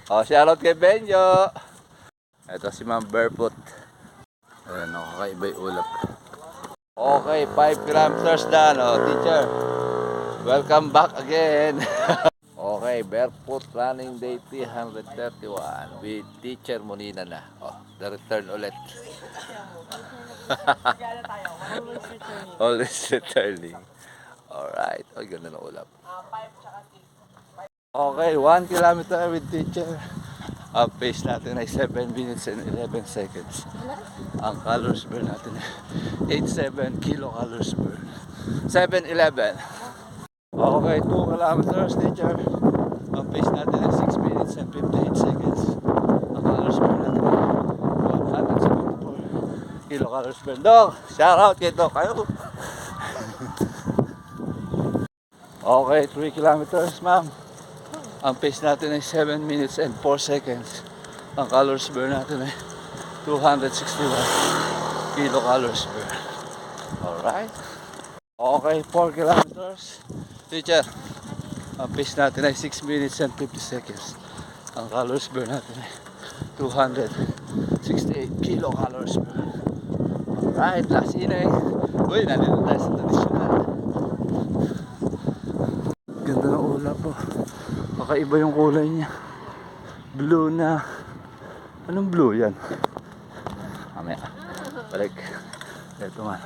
Oh, shoutout kay Benjo. Ito si Ma'am Barefoot. Ayan, kakaiba yung ulap. Okay, 5 kilometers done. Oh, teacher, welcome back again. Okay, Barefoot Running Day 331 with Teacher Monina na. Oh, the return ulit. Always returning. Alright. Ay, ganda na ulap. Okay, 1 kilometer with teacher. Ang pace natin ay 7 minutes and 11 seconds. Ang calories burn natin ay 87 kilocalories burn. 7:11. Okay, 2 kilometers teacher. Ang pace natin ay 6 minutes and 58 seconds. Ang calories burn natin ay 174 kilocalories burn. Dok, shout out kay Dok. Kayo. Okay, 3 kilometers ma'am. Ang pace natin ay 7 minutes and 4 seconds. Ang calories burn natin ay 261 kilocalories burn. Alright. Okay, 4 kilometers. Teacher, ang pace natin ay 6 minutes and 50 seconds. Ang calories burn natin ay 268 kilocalories burn. Alright, last inning. Uy, nandito tayo sa traditional. Ganda ng ulap po. Kakaiba yung kulay niya. Blue na. Anong blue yan? Mamaya. Balik. Ito man.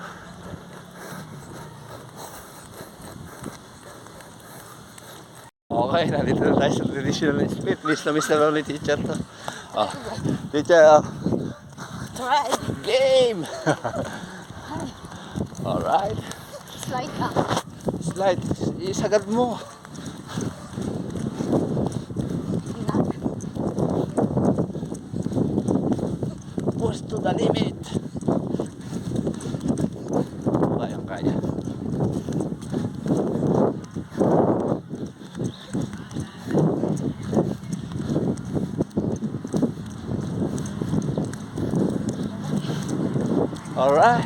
Okay, nandito na tayo sa traditional split. Miss na ulit teacher to. Oh, teacher, oh. Try. Game! Alright. Slide up. Slide. Isagad mo. Push to the limit. Kaya. Alright.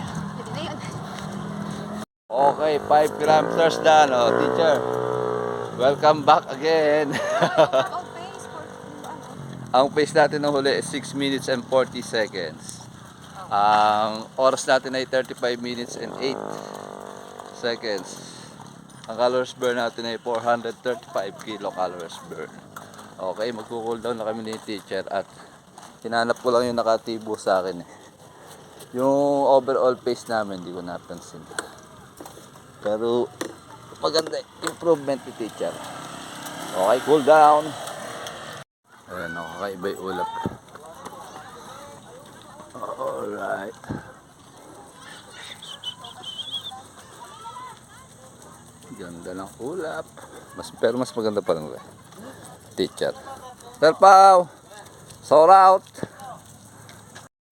Okay, 5 kilometers done. Oh, teacher, welcome back again. Ang pace natin ng huli is 6 minutes and 40 seconds. Ang oras natin ay 35 minutes and 8 seconds. Ang calories burn natin ay 435 kilocalories burn. Okay, magko-cool down na kami ni teacher at hinanap ko lang yung nakatibo sa akin eh. Yung overall pace namin, hindi ko napansin. Pero maganda improvement ni teacher. Okay, cool down. Ayan, kakaiba yung ulap. Alright. Ganda ng ulap. Pero mas maganda pa rin teacher. Sir Pao, sold out.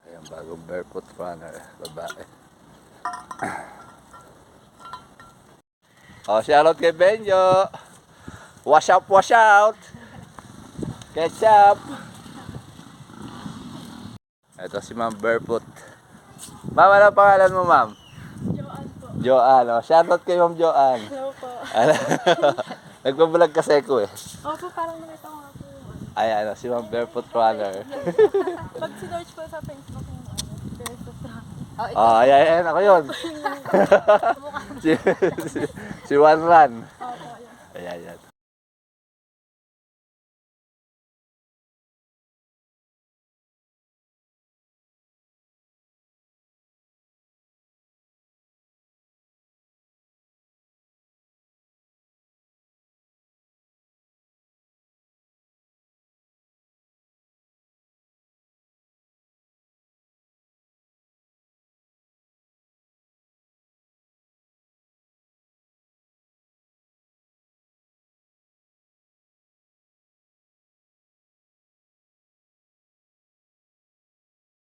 Ayan, bagong barefoot runner, babae. Oh, shoutout kay Benjo. Wash out, wash out. Ketchup. Ito si Ma'am Barefoot. Ma'am, ano pangalan mo, ma'am? Joanne po. Joanne. Oh, shoutout kay Ma'am Joanne. Hello po. Nagbablog kasi ko eh. Opo, parang nakita ko nga po yung ano. Ay, ano, si Ma'am Barefoot Runner. Pag sinearch po sa Facebook yung ano, Barefoot Runner. Oh, ay, ako yun. si One Run.